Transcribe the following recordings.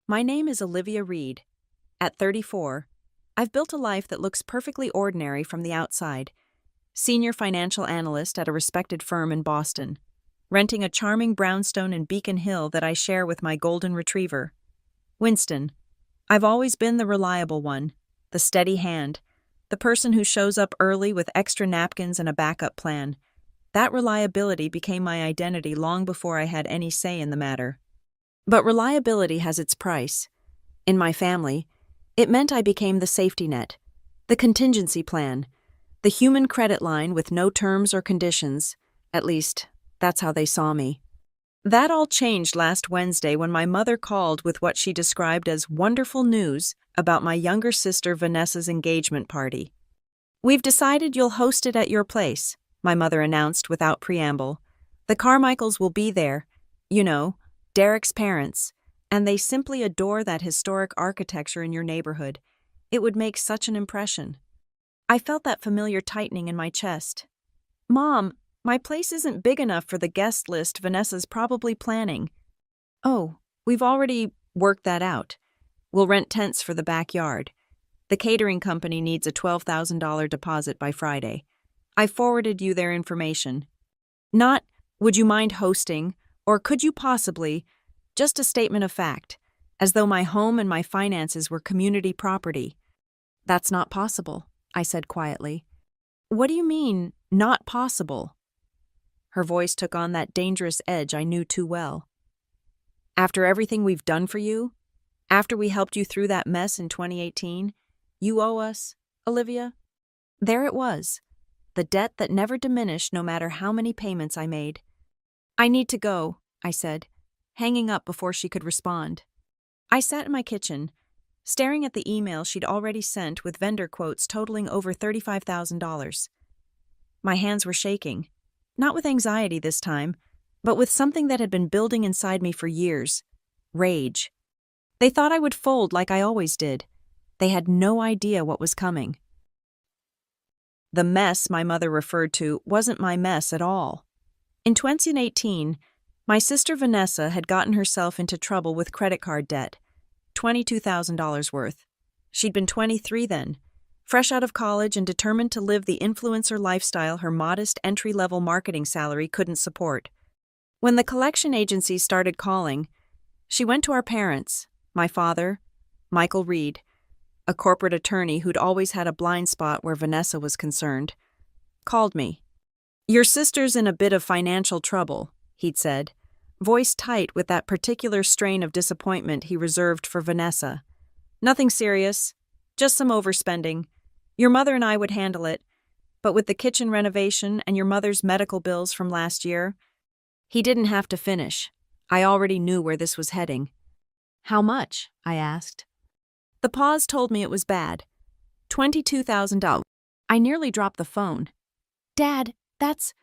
My name is Olivia Reed. At 34, I've built a life that looks perfectly ordinary from the outside. Senior financial analyst at a respected firm in Boston, renting a charming brownstone in Beacon Hill that I share with my golden retriever, Winston. I've always been the reliable one, the steady hand, the person who shows up early with extra napkins and a backup plan. That reliability became my identity long before I had any say in the matter. But reliability has its price. In my family, it meant I became the safety net, the contingency plan, the human credit line with no terms or conditions. At least, that's how they saw me. That all changed last Wednesday when my mother called with what she described as wonderful news about my younger sister Vanessa's engagement party. "We've decided you'll host it at your place," my mother announced without preamble. "The Carmichaels will be there, you know, Derek's parents, and they simply adore that historic architecture in your neighborhood. It would make such an impression." I felt that familiar tightening in my chest. "Mom, my place isn't big enough for the guest list Vanessa's probably planning." "Oh, we've already worked that out. We'll rent tents for the backyard. The catering company needs a $12,000 deposit by Friday. I forwarded you their information. Not, would you mind hosting, or could you possibly, just a statement of fact, as though my home and my finances were community property." "That's not possible," I said quietly. "What do you mean, not possible?" Her voice took on that dangerous edge I knew too well. "After everything we've done for you, after we helped you through that mess in 2018, you owe us, Olivia." There it was, the debt that never diminished no matter how many payments I made. "I need to go," I said, hanging up before she could respond. I sat in my kitchen, staring at the email she'd already sent with vendor quotes totaling over $35,000. My hands were shaking, not with anxiety this time, but with something that had been building inside me for years: rage. They thought I would fold like I always did. They had no idea what was coming. The mess my mother referred to wasn't my mess at all. In 2018, my sister Vanessa had gotten herself into trouble with credit card debt, $22,000 worth. She'd been 23 then, fresh out of college and determined to live the influencer lifestyle her modest entry-level marketing salary couldn't support. When the collection agency started calling, she went to our parents, my father, Michael Reed, a corporate attorney who'd always had a blind spot where Vanessa was concerned, called me. "Your sister's in a bit of financial trouble," he'd said, voice tight with that particular strain of disappointment he reserved for Vanessa. "Nothing serious, just some overspending. Your mother and I would handle it, but with the kitchen renovation and your mother's medical bills from last year..." He didn't have to finish. I already knew where this was heading. "How much?" I asked. The pause told me it was bad. $22,000. I nearly dropped the phone. "Dad, that's..."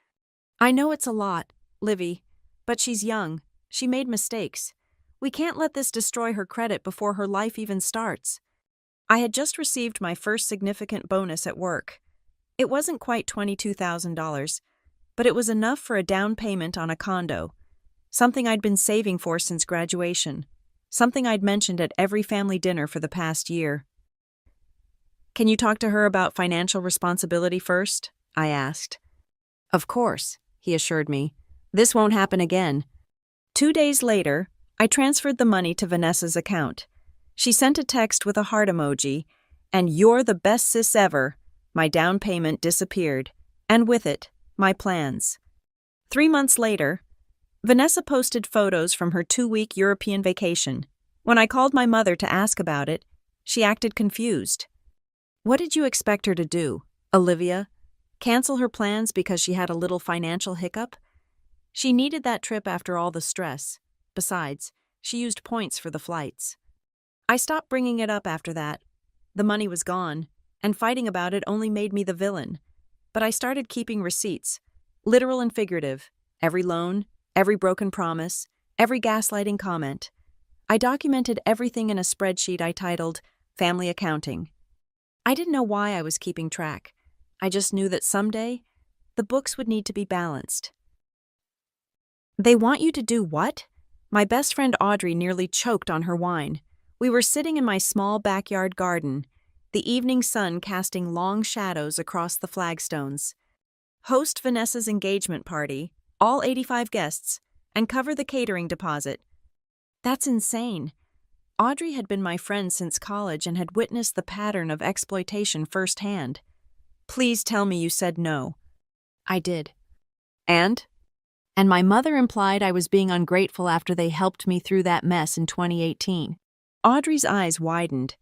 "I know it's a lot, Livy, but she's young. She made mistakes. We can't let this destroy her credit before her life even starts." I had just received my first significant bonus at work. It wasn't quite $22,000, but it was enough for a down payment on a condo, something I'd been saving for since graduation, something I'd mentioned at every family dinner for the past year. "Can you talk to her about financial responsibility first?" I asked. "Of course," he assured me. "This won't happen again." 2 days later, I transferred the money to Vanessa's account. She sent a text with a heart emoji, and "You're the best sis ever." My down payment disappeared, and with it, my plans. 3 months later, Vanessa posted photos from her 2-week European vacation. When I called my mother to ask about it, she acted confused. "What did you expect her to do, Olivia? Cancel her plans because she had a little financial hiccup? She needed that trip after all the stress. Besides, she used points for the flights." I stopped bringing it up after that. The money was gone, and fighting about it only made me the villain. But I started keeping receipts, literal and figurative, every loan, every broken promise, every gaslighting comment. I documented everything in a spreadsheet I titled Family Accounting. I didn't know why I was keeping track. I just knew that someday, the books would need to be balanced. "They want you to do what?" My best friend Audrey nearly choked on her wine. We were sitting in my small backyard garden, the evening sun casting long shadows across the flagstones. Host Vanessa's engagement party, all 85 guests, and cover the catering deposit. That's insane. Audrey had been my friend since college and had witnessed the pattern of exploitation firsthand. Please tell me you said no. I did. And? And my mother implied I was being ungrateful after they helped me through that mess in 2018. Audrey's eyes widened.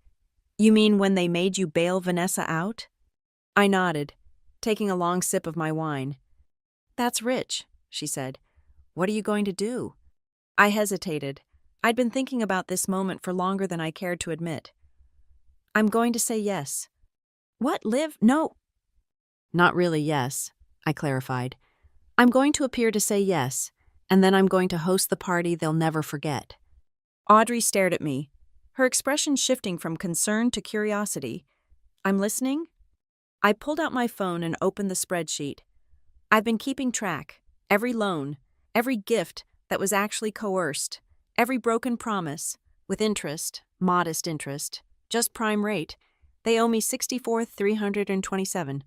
You mean when they made you bail Vanessa out? I nodded, taking a long sip of my wine. That's rich, she said. What are you going to do? I hesitated. I'd been thinking about this moment for longer than I cared to admit. I'm going to say yes. What, Liv? No. Not really yes, I clarified. I'm going to appear to say yes, and then I'm going to host the party they'll never forget. Audrey stared at me, her expression shifting from concern to curiosity. I'm listening? I pulled out my phone and opened the spreadsheet. I've been keeping track. Every loan, every gift that was actually coerced, every broken promise, with interest, modest interest, just prime rate. They owe me $64,327.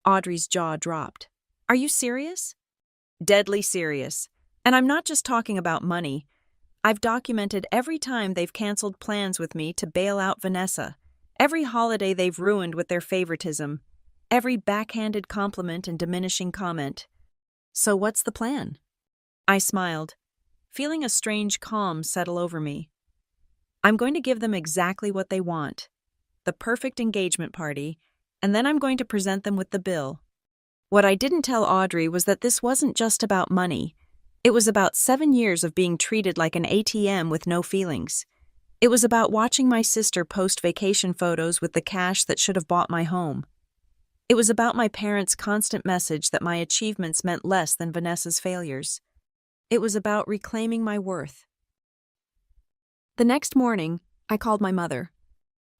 Audrey's jaw dropped. Are you serious? Deadly serious. And I'm not just talking about money. I've documented every time they've canceled plans with me to bail out Vanessa, every holiday they've ruined with their favoritism, every backhanded compliment and diminishing comment. So what's the plan? I smiled, feeling a strange calm settle over me. I'm going to give them exactly what they want, the perfect engagement party, and then I'm going to present them with the bill. What I didn't tell Audrey was that this wasn't just about money. It was about 7 years of being treated like an ATM with no feelings. It was about watching my sister post vacation photos with the cash that should have bought my home. It was about my parents' constant message that my achievements meant less than Vanessa's failures. It was about reclaiming my worth. The next morning, I called my mother.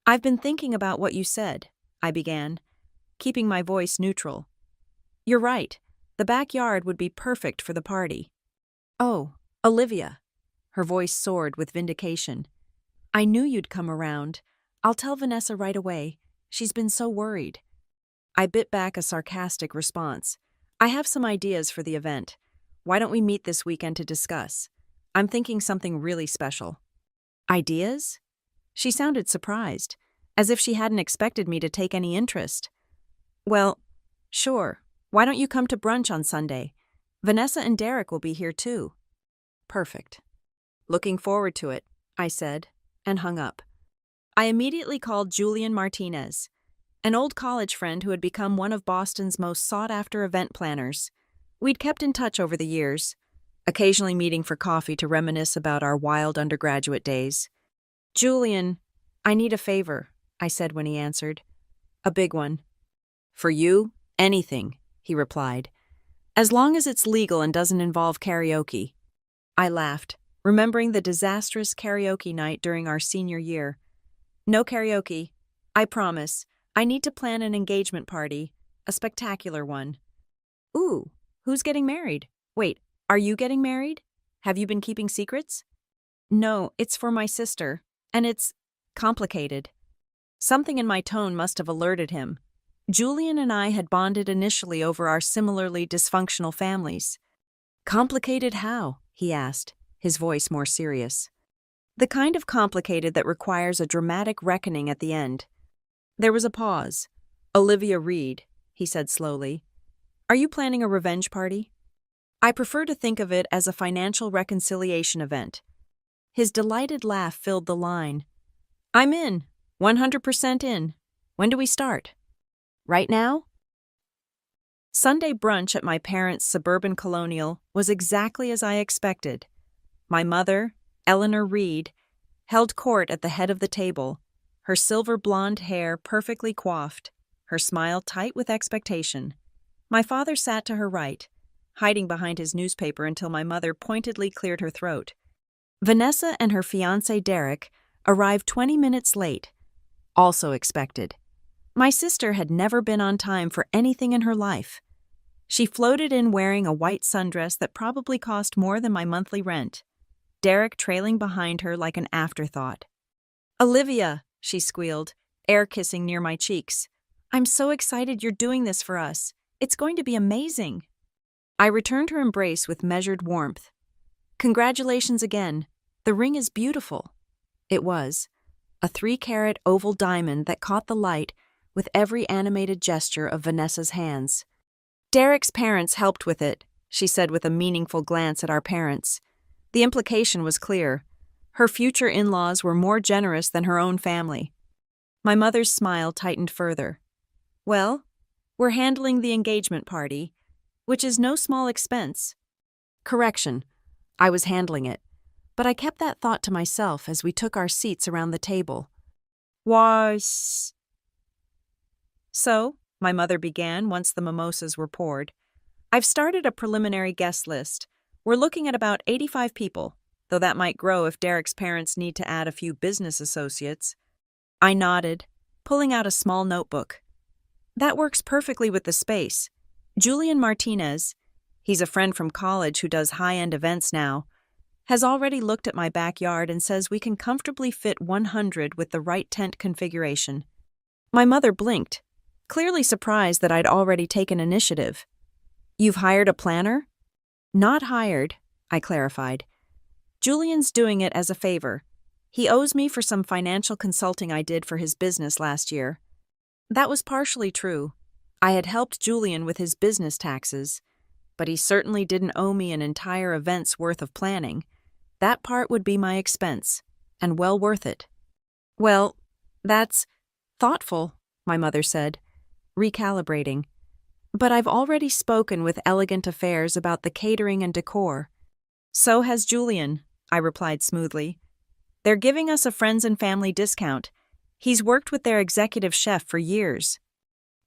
I've been thinking about what you said, I began, keeping my voice neutral. You're right, the backyard would be perfect for the party. Oh, Olivia. Her voice soared with vindication. I knew you'd come around. I'll tell Vanessa right away. She's been so worried. I bit back a sarcastic response. I have some ideas for the event. Why don't we meet this weekend to discuss? I'm thinking something really special. Ideas? She sounded surprised, as if she hadn't expected me to take any interest. Well, sure. Why don't you come to brunch on Sunday? Vanessa and Derek will be here too. Perfect. Looking forward to it, I said, and hung up. I immediately called Julian Martinez, an old college friend who had become one of Boston's most sought-after event planners. We'd kept in touch over the years, occasionally meeting for coffee to reminisce about our wild undergraduate days. Julian, I need a favor, I said when he answered. A big one. For you, anything, he replied. As long as it's legal and doesn't involve karaoke. I laughed, remembering the disastrous karaoke night during our senior year. No karaoke. I promise. I need to plan an engagement party, a spectacular one. Ooh, who's getting married? Wait, are you getting married? Have you been keeping secrets? No, it's for my sister, and it's complicated. Something in my tone must have alerted him. Julian and I had bonded initially over our similarly dysfunctional families. Complicated how? He asked, his voice more serious. The kind of complicated that requires a dramatic reckoning at the end. There was a pause. Olivia Reed, he said slowly. Are you planning a revenge party? I prefer to think of it as a financial reconciliation event. His delighted laugh filled the line. I'm in, 100% in. When do we start? Right now? Sunday brunch at my parents' suburban colonial was exactly as I expected. My mother, Eleanor Reed, held court at the head of the table, her silver blonde hair perfectly coiffed, her smile tight with expectation. My father sat to her right, hiding behind his newspaper until my mother pointedly cleared her throat. Vanessa and her fiancé Derek arrived 20 minutes late, also expected. My sister had never been on time for anything in her life. She floated in wearing a white sundress that probably cost more than my monthly rent, Derek trailing behind her like an afterthought. Olivia, she squealed, air kissing near my cheeks. I'm so excited you're doing this for us. It's going to be amazing. I returned her embrace with measured warmth. Congratulations again. The ring is beautiful. It was. A 3-carat oval diamond that caught the light with every animated gesture of Vanessa's hands. Derek's parents helped with it, she said with a meaningful glance at our parents. The implication was clear. Her future in-laws were more generous than her own family. My mother's smile tightened further. Well, we're handling the engagement party, which is no small expense. Correction, I was handling it, but I kept that thought to myself as we took our seats around the table. So, my mother began once the mimosas were poured. I've started a preliminary guest list. We're looking at about 85 people, though that might grow if Derek's parents need to add a few business associates. I nodded, pulling out a small notebook. That works perfectly with the space. Julian Martinez, he's a friend from college who does high-end events now, has already looked at my backyard and says we can comfortably fit 100 with the right tent configuration. My mother blinked, clearly surprised that I'd already taken initiative. You've hired a planner? Not hired, I clarified. Julian's doing it as a favor. He owes me for some financial consulting I did for his business last year. That was partially true. I had helped Julian with his business taxes, but he certainly didn't owe me an entire event's worth of planning. That part would be my expense, and well worth it. Well, that's thoughtful, my mother said, recalibrating. But I've already spoken with Elegant Affairs about the catering and decor. So has Julian, I replied smoothly. They're giving us a friends and family discount. He's worked with their executive chef for years.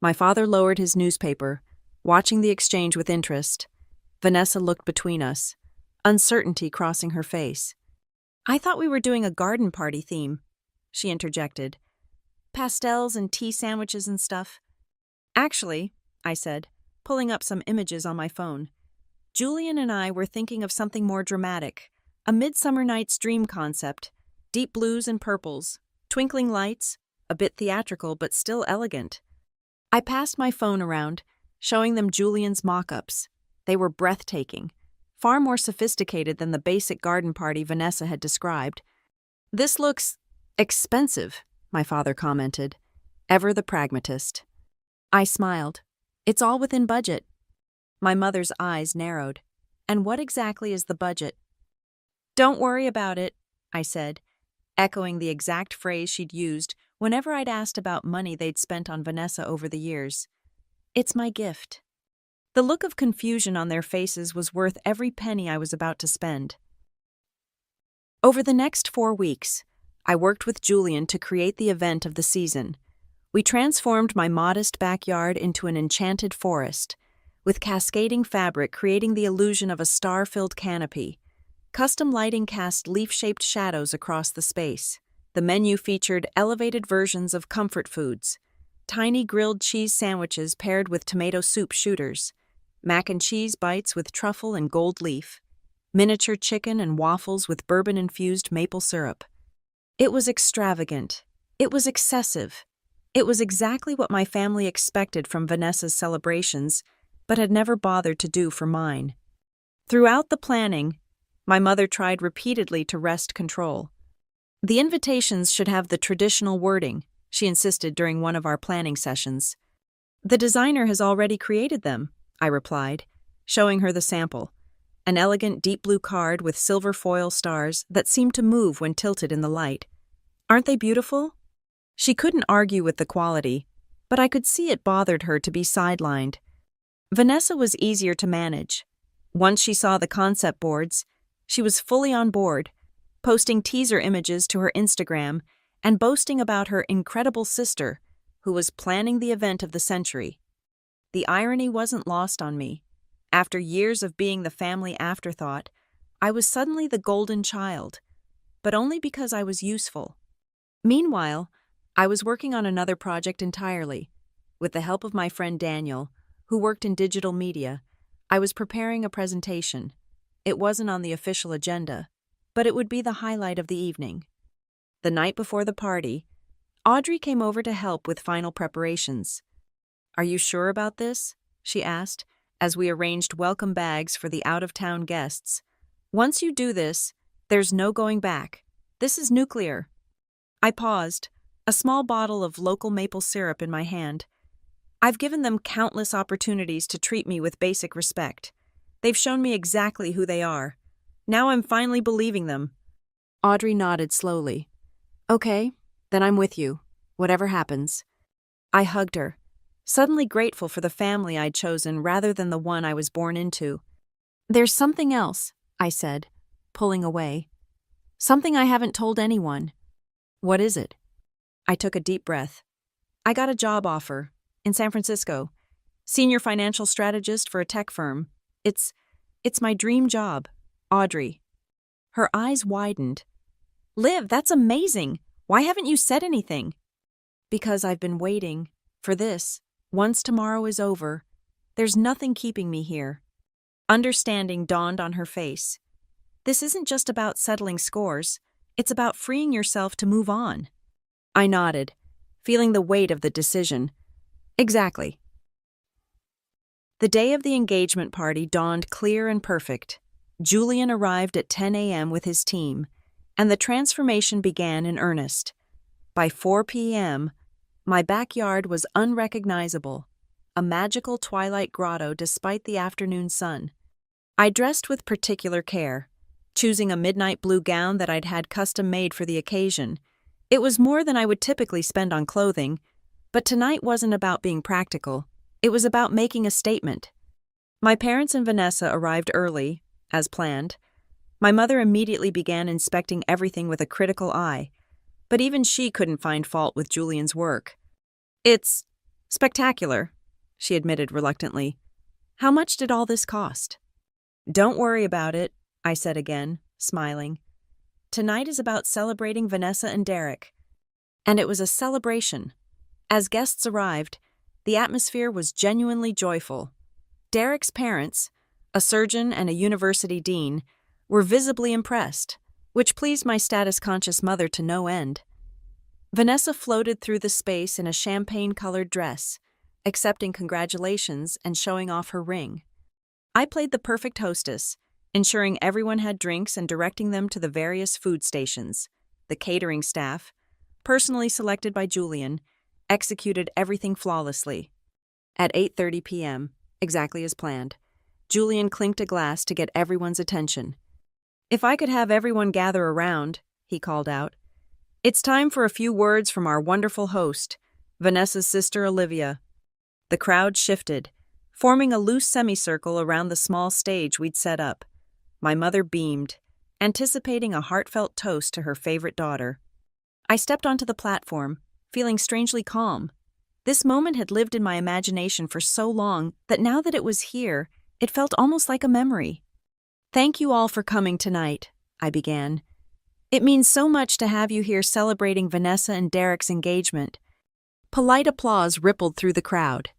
My father lowered his newspaper, watching the exchange with interest. Vanessa looked between us, uncertainty crossing her face. I thought we were doing a garden party theme, she interjected. Pastels and tea sandwiches and stuff. Actually, I said, pulling up some images on my phone. Julian and I were thinking of something more dramatic, a Midsummer Night's Dream concept, deep blues and purples, twinkling lights, a bit theatrical but still elegant. I passed my phone around, showing them Julian's mock-ups. They were breathtaking, far more sophisticated than the basic garden party Vanessa had described. This looks expensive, my father commented, ever the pragmatist. I smiled. It's all within budget. My mother's eyes narrowed. And what exactly is the budget? Don't worry about it, I said, echoing the exact phrase she'd used whenever I'd asked about money they'd spent on Vanessa over the years. It's my gift. The look of confusion on their faces was worth every penny I was about to spend. Over the next 4 weeks, I worked with Julian to create the event of the season. We transformed my modest backyard into an enchanted forest, with cascading fabric creating the illusion of a star-filled canopy. Custom lighting cast leaf-shaped shadows across the space. The menu featured elevated versions of comfort foods, tiny grilled cheese sandwiches paired with tomato soup shooters, mac and cheese bites with truffle and gold leaf, miniature chicken and waffles with bourbon-infused maple syrup. It was extravagant. It was excessive. It was exactly what my family expected from Vanessa's celebrations, but had never bothered to do for mine. Throughout the planning, my mother tried repeatedly to wrest control. The invitations should have the traditional wording, she insisted during one of our planning sessions. The designer has already created them, I replied, showing her the sample, an elegant deep blue card with silver foil stars that seemed to move when tilted in the light. Aren't they beautiful? She couldn't argue with the quality, but I could see it bothered her to be sidelined. Vanessa was easier to manage. Once she saw the concept boards, she was fully on board, posting teaser images to her Instagram and boasting about her incredible sister, who was planning the event of the century. The irony wasn't lost on me. After years of being the family afterthought, I was suddenly the golden child, but only because I was useful. Meanwhile, I was working on another project entirely. With the help of my friend Daniel, who worked in digital media, I was preparing a presentation. It wasn't on the official agenda, but it would be the highlight of the evening. The night before the party, Audrey came over to help with final preparations. "Are you sure about this?" she asked, as we arranged welcome bags for the out-of-town guests. "Once you do this, there's no going back. This is nuclear." I paused, a small bottle of local maple syrup in my hand. I've given them countless opportunities to treat me with basic respect. They've shown me exactly who they are. Now I'm finally believing them. Audrey nodded slowly. "Okay, then I'm with you, whatever happens." I hugged her, suddenly grateful for the family I'd chosen rather than the one I was born into. "There's something else," I said, pulling away. "Something I haven't told anyone." "What is it?" I took a deep breath. "I got a job offer in San Francisco, senior financial strategist for a tech firm. It's my dream job, Audrey." Her eyes widened. "Liv, that's amazing. Why haven't you said anything?" "Because I've been waiting for this. Once tomorrow is over, there's nothing keeping me here." Understanding dawned on her face. "This isn't just about settling scores. It's about freeing yourself to move on." I nodded, feeling the weight of the decision. "Exactly." The day of the engagement party dawned clear and perfect. Julian arrived at 10 a.m. with his team, and the transformation began in earnest. By 4 p.m., my backyard was unrecognizable, a magical twilight grotto despite the afternoon sun. I dressed with particular care, choosing a midnight blue gown that I'd had custom made for the occasion. It was more than I would typically spend on clothing, but tonight wasn't about being practical. It was about making a statement. My parents and Vanessa arrived early, as planned. My mother immediately began inspecting everything with a critical eye, but even she couldn't find fault with Julian's work. "It's spectacular," she admitted reluctantly. "How much did all this cost?" "Don't worry about it," I said again, smiling. "Tonight is about celebrating Vanessa and Derek." And it was a celebration. As guests arrived, the atmosphere was genuinely joyful. Derek's parents, a surgeon and a university dean, were visibly impressed, which pleased my status-conscious mother to no end. Vanessa floated through the space in a champagne-colored dress, accepting congratulations and showing off her ring. I played the perfect hostess, ensuring everyone had drinks and directing them to the various food stations. The catering staff, personally selected by Julian, executed everything flawlessly. At 8:30 p.m., exactly as planned, Julian clinked a glass to get everyone's attention. "If I could have everyone gather around," he called out. "It's time for a few words from our wonderful host, Vanessa's sister Olivia." The crowd shifted, forming a loose semicircle around the small stage we'd set up. My mother beamed, anticipating a heartfelt toast to her favorite daughter. I stepped onto the platform, feeling strangely calm. This moment had lived in my imagination for so long that now that it was here, it felt almost like a memory. "Thank you all for coming tonight," I began. "It means so much to have you here celebrating Vanessa and Derek's engagement." Polite applause rippled through the crowd.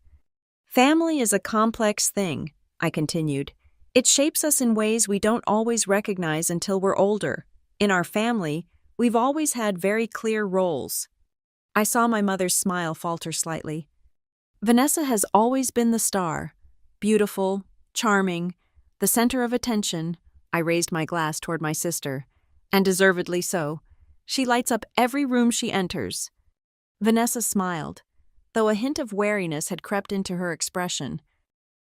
"Family is a complex thing," I continued. "It shapes us in ways we don't always recognize until we're older. In our family, we've always had very clear roles." I saw my mother's smile falter slightly. "Vanessa has always been the star. Beautiful, charming, the center of attention." I raised my glass toward my sister. "And deservedly so. She lights up every room she enters." Vanessa smiled, though a hint of wariness had crept into her expression.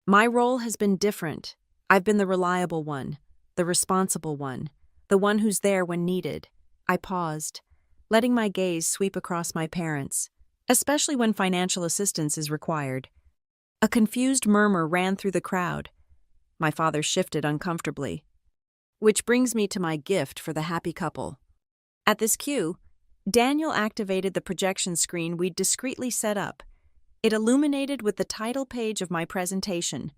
"My role has been different. I've been the reliable one, the responsible one, the one who's there when needed." I paused, letting my gaze sweep across my parents, especially when financial assistance is required. A confused murmur ran through the crowd. My father shifted uncomfortably. "Which brings me to my gift for the happy couple." At this cue, Daniel activated the projection screen we'd discreetly set up. It illuminated with the title page of my presentation,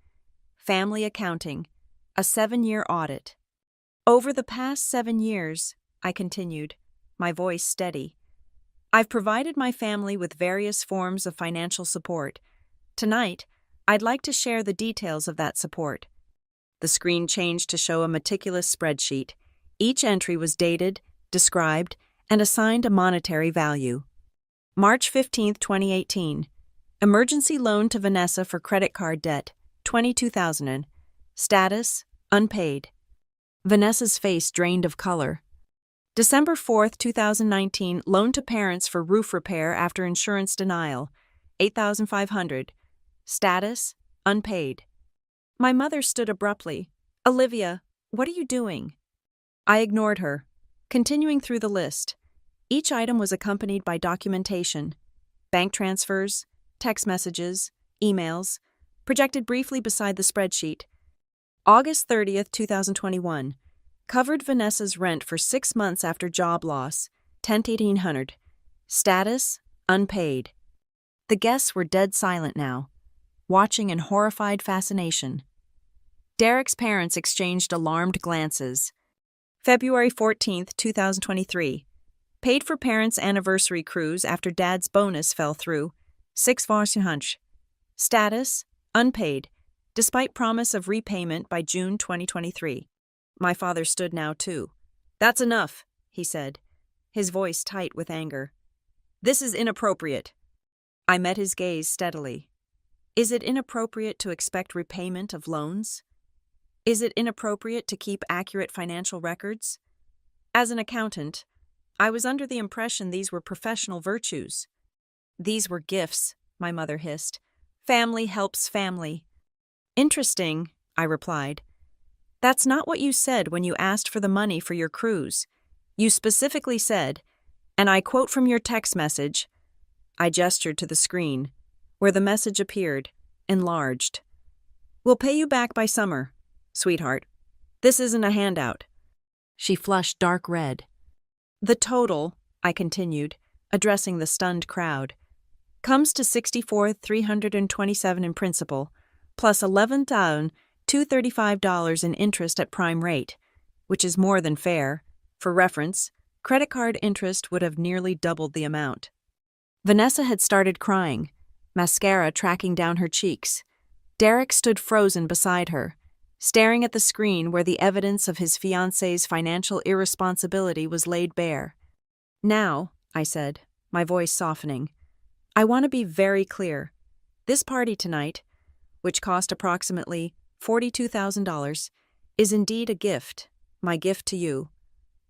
Family Accounting, a 7-year audit. "Over the past 7 years," I continued, my voice steady, "I've provided my family with various forms of financial support. Tonight, I'd like to share the details of that support." The screen changed to show a meticulous spreadsheet. Each entry was dated, described, and assigned a monetary value. March 15, 2018. Emergency loan to Vanessa for credit card debt, $22,000. Status: unpaid. Vanessa's face drained of color. December 4, 2019, loan to parents for roof repair after insurance denial, $8,500. Status: unpaid. My mother stood abruptly. Olivia, what are you doing? I ignored her, continuing through the list. Each item was accompanied by documentation: bank transfers, text messages, emails, projected briefly beside the spreadsheet. August 30th, 2021. Covered Vanessa's rent for 6 months after job loss, $10,800. Status: unpaid. The guests were dead silent now, watching in horrified fascination. Derek's parents exchanged alarmed glances. February 14th, 2023. Paid for parents' anniversary cruise after dad's bonus fell through, $6,400. Status: unpaid, despite promise of repayment by June 2023. My father stood now too. That's enough, he said, his voice tight with anger. This is inappropriate. I met his gaze steadily. Is it inappropriate to expect repayment of loans? Is it inappropriate to keep accurate financial records? As an accountant, I was under the impression these were professional virtues. These were gifts, my mother hissed. Family helps family. Interesting, I replied. That's not what you said when you asked for the money for your cruise. You specifically said, and I quote from your text message. I gestured to the screen, where the message appeared, enlarged. We'll pay you back by summer, sweetheart. This isn't a handout. She flushed dark red. The total, I continued, addressing the stunned crowd, comes to $64,327 in principal, plus $11,235 in interest at prime rate, which is more than fair. For reference, credit card interest would have nearly doubled the amount. Vanessa had started crying, mascara tracking down her cheeks. Derek stood frozen beside her, staring at the screen where the evidence of his fiancée's financial irresponsibility was laid bare. Now, I said, my voice softening, I want to be very clear. This party tonight, which cost approximately $42,000, is indeed a gift, my gift to you,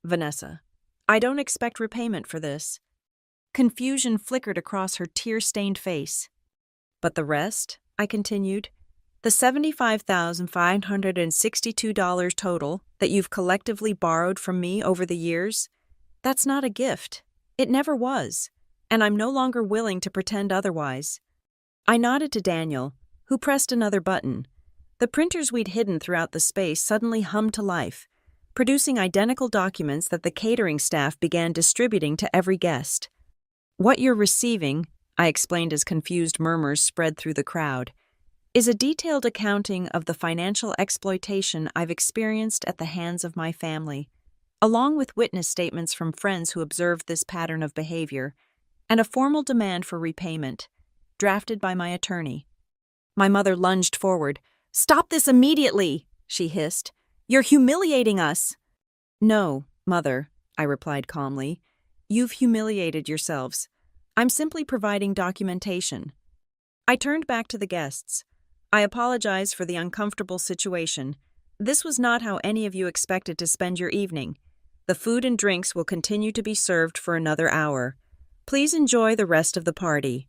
Vanessa. I don't expect repayment for this. Confusion flickered across her tear-stained face. But the rest, I continued, the $75,562 total that you've collectively borrowed from me over the years, that's not a gift. It never was, and I'm no longer willing to pretend otherwise. I nodded to Daniel, who pressed another button. The printers we'd hidden throughout the space suddenly hummed to life, producing identical documents that the catering staff began distributing to every guest. What you're receiving, I explained as confused murmurs spread through the crowd, is a detailed accounting of the financial exploitation I've experienced at the hands of my family, along with witness statements from friends who observed this pattern of behavior, and a formal demand for repayment, drafted by my attorney. My mother lunged forward. "Stop this immediately!" she hissed. "You're humiliating us!" "No, Mother," I replied calmly. "You've humiliated yourselves. I'm simply providing documentation." I turned back to the guests. I apologize for the uncomfortable situation. This was not how any of you expected to spend your evening. The food and drinks will continue to be served for another hour. Please enjoy the rest of the party.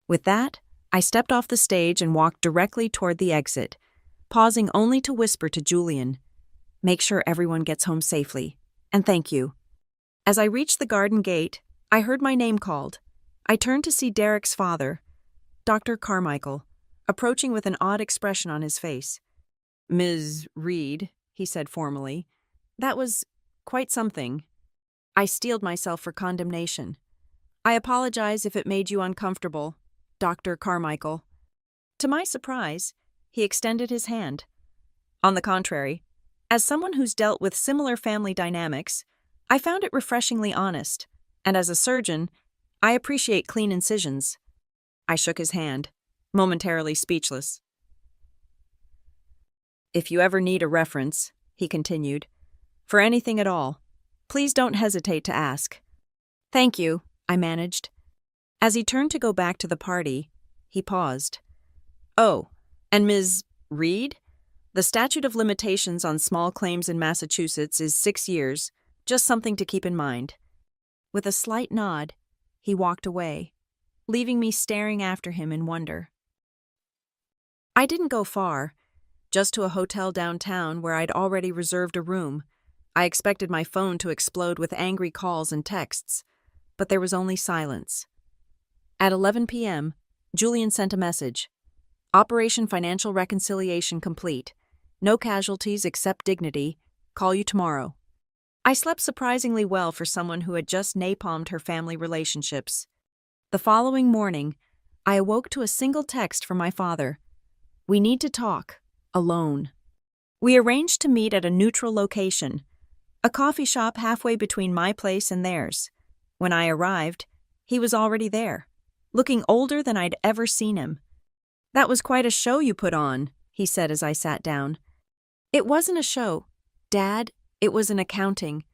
With that, I stepped off the stage and walked directly toward the exit, pausing only to whisper to Julian, "Make sure everyone gets home safely, and thank you." As I reached the garden gate, I heard my name called. I turned to see Derek's father, Dr. Carmichael, approaching with an odd expression on his face. "Ms. Reed," he said formally, "that was quite something." I steeled myself for condemnation. "I apologize if it made you uncomfortable, Dr. Carmichael." To my surprise, he extended his hand. On the contrary, as someone who's dealt with similar family dynamics, I found it refreshingly honest, and as a surgeon, I appreciate clean incisions. I shook his hand, momentarily speechless. "If you ever need a reference," he continued, "for anything at all, please don't hesitate to ask. Thank you, I managed. As he turned to go back to the party, he paused. Oh, and Ms. Reed? The statute of limitations on small claims in Massachusetts is 6 years, just something to keep in mind. With a slight nod, he walked away, leaving me staring after him in wonder. I didn't go far, just to a hotel downtown where I'd already reserved a room. I expected my phone to explode with angry calls and texts, but there was only silence. At 11 p.m., Julian sent a message. Operation Financial Reconciliation complete. No casualties except dignity. Call you tomorrow. I slept surprisingly well for someone who had just napalmed her family relationships. The following morning, I awoke to a single text from my father. We need to talk. Alone. We arranged to meet at a neutral location, a coffee shop halfway between my place and theirs. When I arrived, he was already there, looking older than I'd ever seen him. That was quite a show you put on, he said as I sat down. It wasn't a show, Dad, it was an accounting.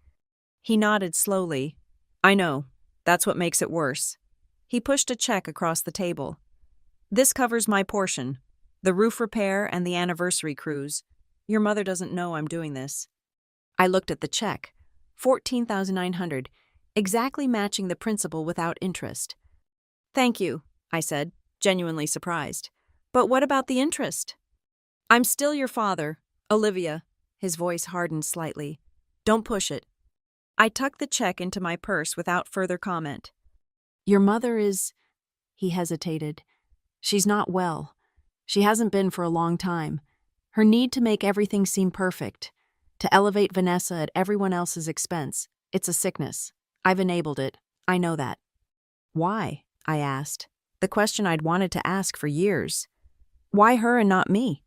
He nodded slowly. I know, that's what makes it worse. He pushed a check across the table. This covers my portion. The roof repair and the anniversary cruise. Your mother doesn't know I'm doing this. I looked at the check. $14,900, exactly matching the principal without interest. Thank you, I said, genuinely surprised. But what about the interest? I'm still your father, Olivia. His voice hardened slightly. Don't push it. I tucked the check into my purse without further comment. Your mother is... He hesitated. She's not well. She hasn't been for a long time. Her need to make everything seem perfect, to elevate Vanessa at everyone else's expense, it's a sickness. I've enabled it. I know that. Why? I asked. The question I'd wanted to ask for years. Why her and not me?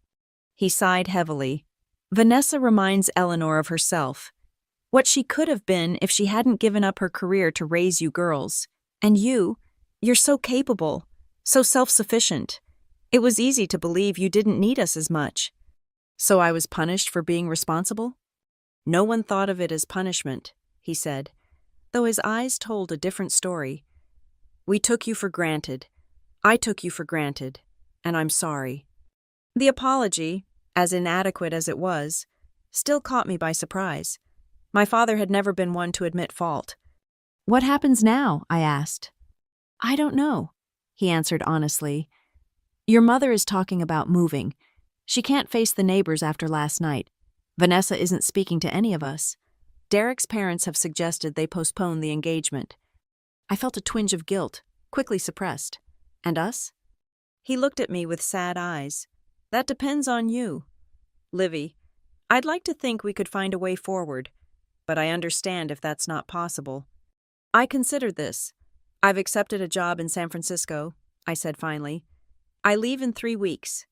He sighed heavily. Vanessa reminds Eleanor of herself. What she could have been if she hadn't given up her career to raise you girls. And you're so capable, so self-sufficient. It was easy to believe you didn't need us as much. So I was punished for being responsible? No one thought of it as punishment, he said, though his eyes told a different story. We took you for granted. I took you for granted, and I'm sorry. The apology, as inadequate as it was, still caught me by surprise. My father had never been one to admit fault. What happens now? I asked. I don't know, he answered honestly. Your mother is talking about moving. She can't face the neighbors after last night. Vanessa isn't speaking to any of us. Derek's parents have suggested they postpone the engagement. I felt a twinge of guilt, quickly suppressed. And us? He looked at me with sad eyes. That depends on you. Livy, I'd like to think we could find a way forward, but I understand if that's not possible. I considered this. I've accepted a job in San Francisco, I said finally. I leave in 3 weeks.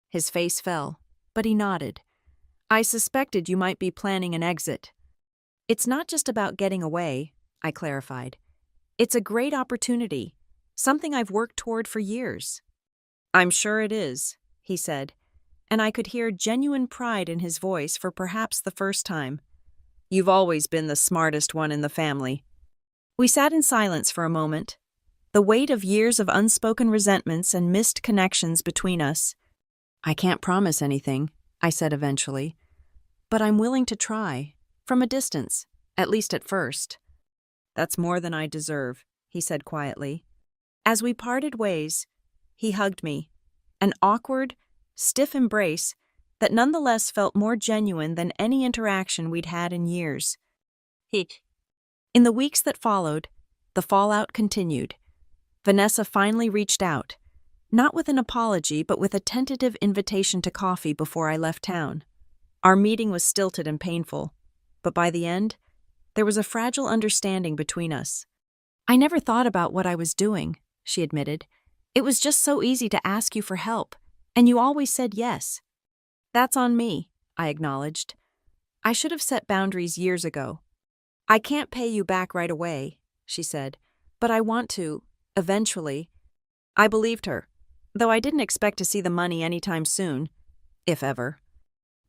His face fell, but he nodded. I suspected you might be planning an exit. It's not just about getting away, I clarified. It's a great opportunity, something I've worked toward for years. I'm sure it is, he said, and I could hear genuine pride in his voice for perhaps the first time. You've always been the smartest one in the family. We sat in silence for a moment. The weight of years of unspoken resentments and missed connections between us. I can't promise anything, I said eventually, but I'm willing to try, from a distance, at least at first. That's more than I deserve, he said quietly. As we parted ways, he hugged me, an awkward, stiff embrace that nonetheless felt more genuine than any interaction we'd had in years. In the weeks that followed, the fallout continued. Vanessa finally reached out, not with an apology but with a tentative invitation to coffee before I left town. Our meeting was stilted and painful, but by the end, there was a fragile understanding between us. I never thought about what I was doing, she admitted. It was just so easy to ask you for help, and you always said yes. That's on me, I acknowledged. I should have set boundaries years ago. I can't pay you back right away, she said, but I want to, eventually. I believed her, though I didn't expect to see the money anytime soon, if ever.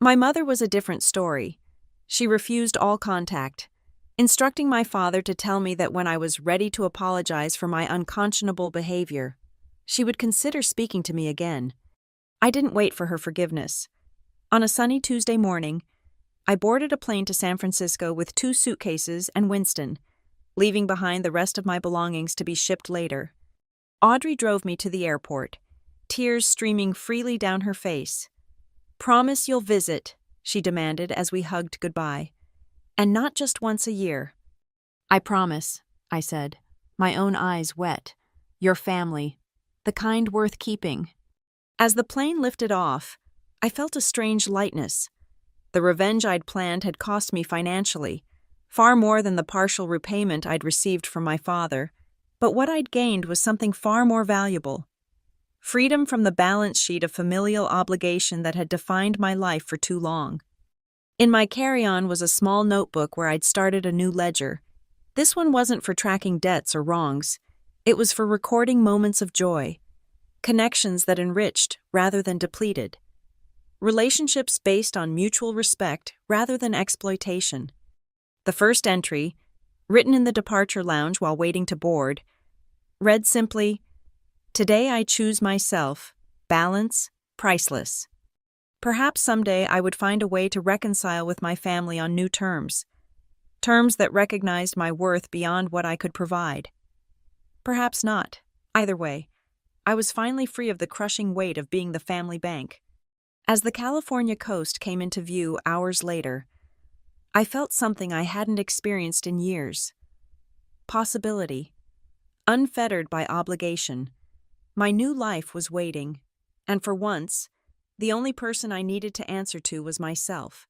My mother was a different story. She refused all contact. instructing my father to tell me that when I was ready to apologize for my unconscionable behavior, she would consider speaking to me again. I didn't wait for her forgiveness. On a sunny Tuesday morning, I boarded a plane to San Francisco with 2 suitcases and Winston, leaving behind the rest of my belongings to be shipped later. Audrey drove me to the airport, tears streaming freely down her face. "Promise you'll visit," she demanded as we hugged goodbye. "And not just once a year." "I promise," I said, my own eyes wet. "Your family, the kind worth keeping." As the plane lifted off, I felt a strange lightness. The revenge I'd planned had cost me financially, far more than the partial repayment I'd received from my father, but what I'd gained was something far more valuable: freedom from the balance sheet of familial obligation that had defined my life for too long. In my carry-on was a small notebook where I'd started a new ledger. This one wasn't for tracking debts or wrongs. It was for recording moments of joy, connections that enriched rather than depleted, relationships based on mutual respect rather than exploitation. The first entry, written in the departure lounge while waiting to board, read simply, "Today I choose myself, balance, priceless." Perhaps someday I would find a way to reconcile with my family on new terms that recognized my worth beyond what I could provide. Perhaps not. Either way, I was finally free of the crushing weight of being the family bank. As the California coast came into view hours later, I felt something I hadn't experienced in years. Possibility. Unfettered by obligation. My new life was waiting, and for once, the only person I needed to answer to was myself.